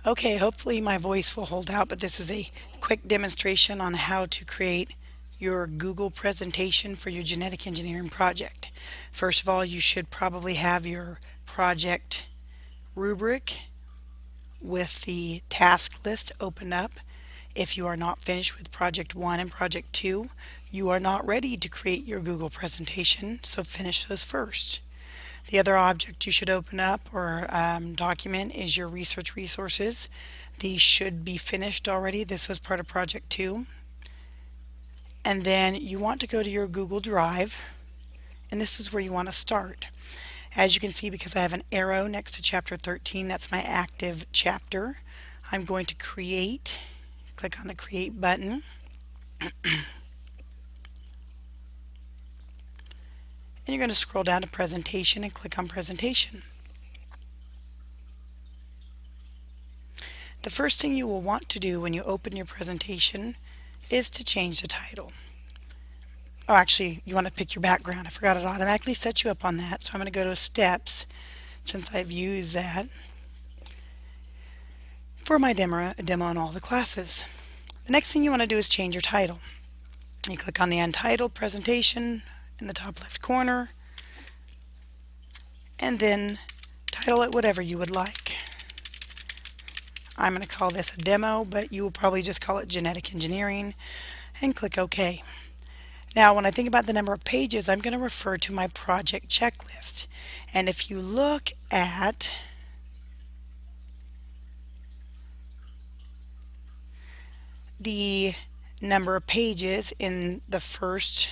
Okay, hopefully my voice will hold out, but this is a quick demonstration on how to create your Google presentation for your genetic engineering project. First of all, you should probably have your project rubric with the task list open up. If you are not finished with project 1 and project 2, you are not ready to create your Google presentation, so finish those first. The other object you should open up or document is your research resources. These should be finished already. This was part of project 2. And then you want to go to your Google Drive, and this is where you want to start. As you can see, because I have an arrow next to chapter 13, that's my active chapter. I'm going to click on the create button, and you're going to scroll down to presentation and click on presentation. The first thing you will want to do when you open your presentation is to change the title. Oh, actually, you want to pick your background. I forgot it automatically set you up on that. So I'm going to go to steps since I've used that for my demo on all the classes. The next thing you want to do is change your title. You click on the Untitled Presentation in the top left corner, and then title it whatever you would like. I'm going to call this a demo, but you will probably just call it Genetic Engineering, and click OK. Now, when I think about the number of pages, I'm going to refer to my project checklist. And if you look at the number of pages in the first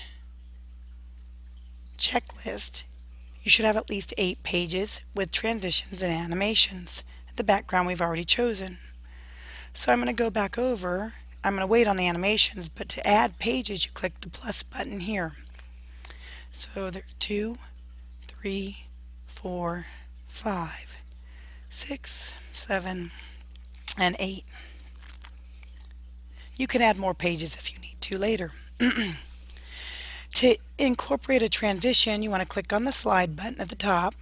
checklist, you should have at least 8 pages with transitions and animations. The background we've already chosen. So I'm going to go back over. I'm going to wait on the animations, but to add pages, you click the plus button here. So there's 2, 3, 4, 5, 6, 7, and 8. You can add more pages if you need to later. To incorporate a transition, you want to click on the slide button at the top,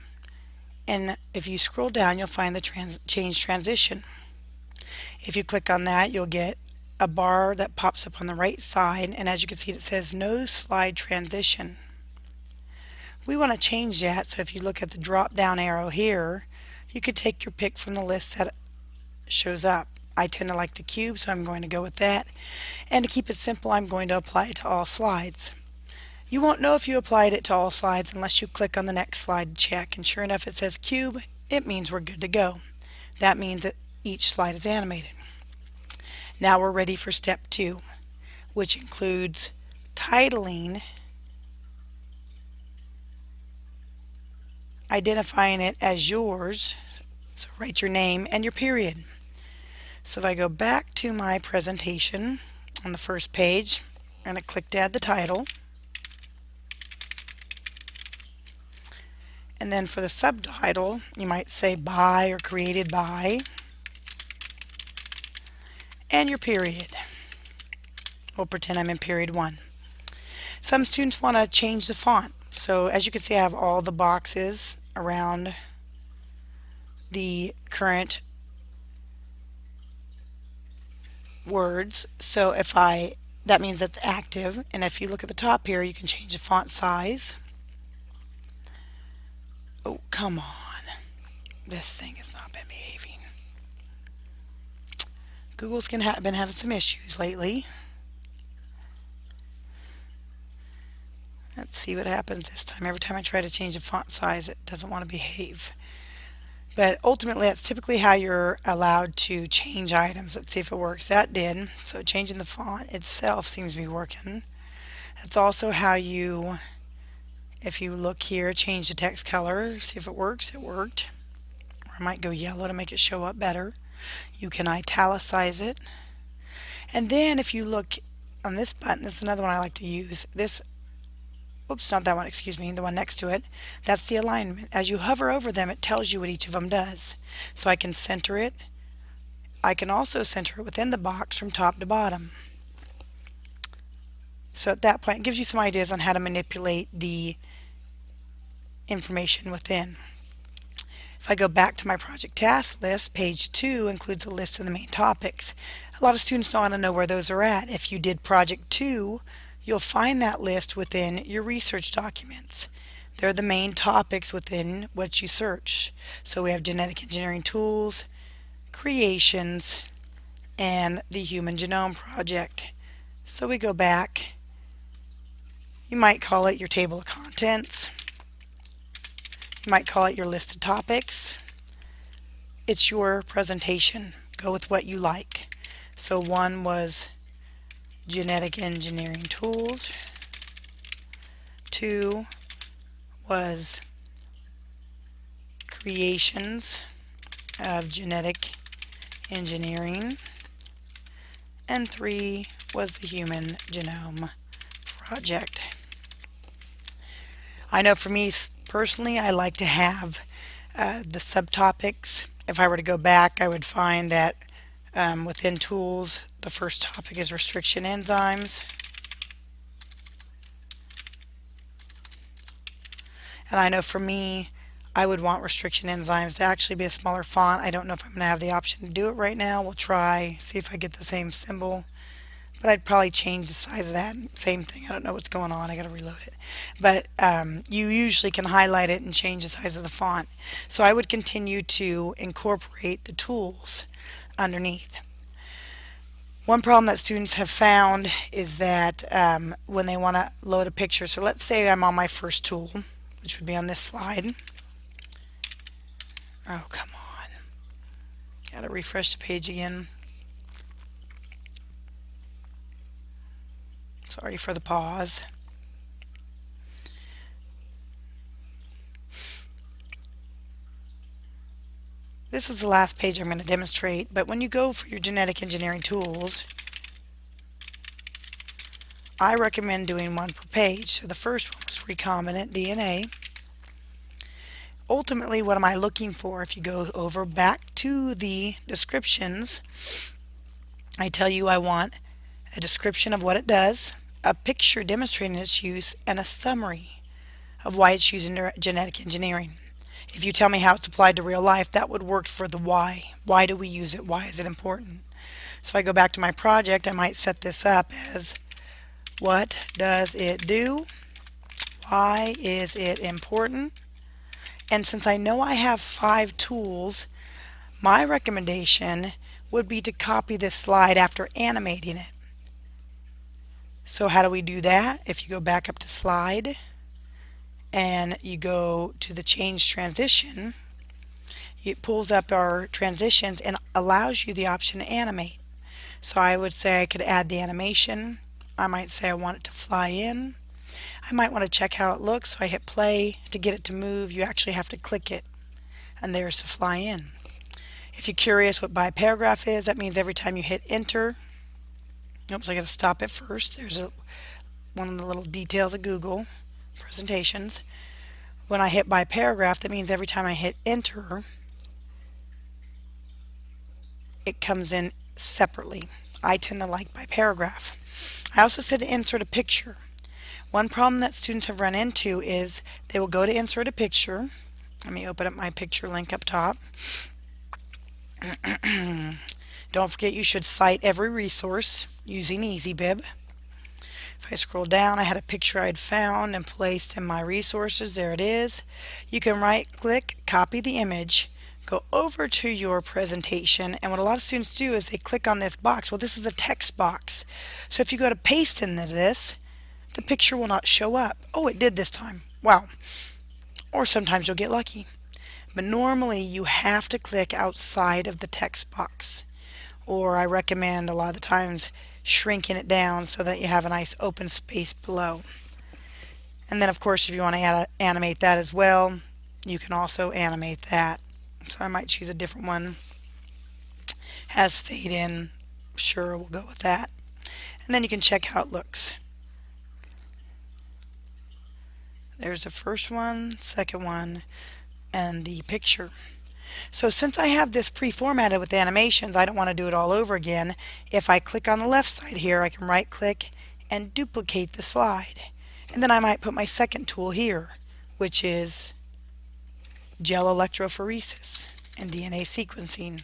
and if you scroll down, you'll find the change transition. If you click on that, you'll get a bar that pops up on the right side, and as you can see, it says no slide transition. We want to change that, so if you look at the drop down arrow here, you could take your pick from the list that shows up. I tend to like the cube, so I'm going to go with that. And to keep it simple, I'm going to apply it to all slides. You won't know if you applied it to all slides unless you click on the next slide to check, and sure enough it says cube. It means we're good to go. That means that each slide is animated. Now we're ready for step 2, which includes titling, identifying it as yours, so write your name and your period. So if I go back to my presentation on the first page, I'm going to click to add the title. And then for the subtitle, you might say by or created by, and your period. We'll pretend I'm in period 1. Some students want to change the font. So as you can see, I have all the boxes around the current words. So that means it's active. And if you look at the top here, you can change the font size. Oh, come on. This thing has not been behaving. Google's been having some issues lately. Let's see what happens this time. Every time I try to change the font size, it doesn't want to behave. But ultimately, that's typically how you're allowed to change items. Let's see if it works. That did. So changing the font itself seems to be working. That's also how you, if you look here, change the text color. See if it works. It worked. Or I might go yellow to make it show up better. You can italicize it. And then if you look on this button, this is another one I like to use. Oops, not that one, excuse me, the one next to it. That's the alignment. As you hover over them, it tells you what each of them does. So I can center it. I can also center it within the box from top to bottom. So at that point, it gives you some ideas on how to manipulate the information within. If I go back to my project task list, page 2 includes a list of the main topics. A lot of students don't want to know where those are at. If you did project 2, you'll find that list within your research documents. They're the main topics within what you search. So we have genetic engineering tools, creations, and the Human Genome Project. So we go back. You might call it your table of contents. You might call it your list of topics. It's your presentation. Go with what you like. So one was genetic engineering tools. 2 was creations of genetic engineering. And 3 was the Human Genome Project. I know for me personally, I like to have the subtopics. If I were to go back, I would find that within tools, the first topic is restriction enzymes. And I know for me, I would want restriction enzymes to actually be a smaller font. I don't know if I'm going to have the option to do it right now. We'll try, see if I get the same symbol. But I'd probably change the size of that. Same thing. I don't know what's going on. I got to reload it. But you usually can highlight it and change the size of the font. So I would continue to incorporate the tools underneath. One problem that students have found is that when they want to load a picture, so let's say I'm on my first tool, which would be on this slide. Oh, come on. Got to refresh the page again. Sorry for the pause. This is the last page I'm going to demonstrate, but when you go for your genetic engineering tools, I recommend doing one per page. So the first one was recombinant DNA. Ultimately, what am I looking for? If you go over back to the descriptions, I tell you I want a description of what it does, a picture demonstrating its use, and a summary of why it's used in genetic engineering. If you tell me how it's applied to real life, that would work for the why. Why do we use it? Why is it important? So if I go back to my project, I might set this up as, what does it do? Why is it important? And since I know I have 5 tools, my recommendation would be to copy this slide after animating it. So how do we do that? If you go back up to slide and you go to the change transition, it pulls up our transitions and allows you the option to animate. So I would say I could add the animation. I might say I want it to fly in. I might want to check how it looks, so I hit play. To get it to move, you actually have to click it, and there's to fly in. If you're curious what by paragraph is, that means every time you hit enter, oops, I got to stop it first. There's one of the little details of Google presentations. When I hit by paragraph, that means every time I hit enter, it comes in separately. I tend to like by paragraph. I also said to insert a picture. One problem that students have run into is they will go to insert a picture. Let me open up my picture link up top. Don't forget you should cite every resource using EasyBib. If I scroll down, I had a picture I'd found and placed in my resources. There it is. You can right click, copy the image, go over to your presentation, and what a lot of students do is they click on this box. Well, this is a text box. So if you go to paste into this, the picture will not show up. Oh, it did this time. Wow. Or sometimes you'll get lucky. But normally you have to click outside of the text box. Or I recommend a lot of the times shrinking it down so that you have a nice open space below. And then of course if you want to animate that as well, you can also animate that. So I might choose a different one. Has fade in. Sure, we'll go with that. And then you can check how it looks. There's the first one, second one, and the picture. So since I have this pre-formatted with animations, I don't want to do it all over again. If I click on the left side here, I can right click and duplicate the slide. And then I might put my second tool here, which is gel electrophoresis, and DNA sequencing.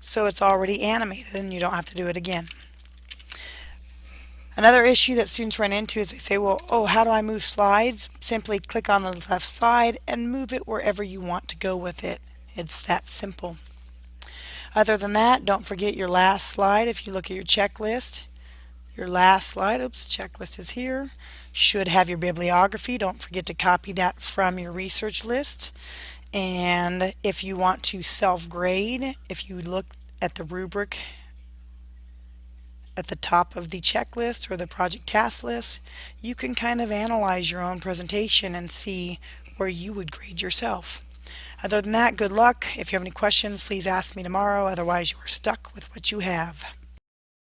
So it's already animated and you don't have to do it again. Another issue that students run into is they say, well, oh, how do I move slides? Simply click on the left side and move it wherever you want to go with it. It's that simple. Other than that, don't forget your last slide. If you look at your checklist, your last slide, checklist is here, should have your bibliography. Don't forget to copy that from your research list. And if you want to self-grade, if you look at the rubric at the top of the checklist or the project task list, you can kind of analyze your own presentation and see where you would grade yourself. Other than that, good luck. If you have any questions, please ask me tomorrow. Otherwise, you are stuck with what you have.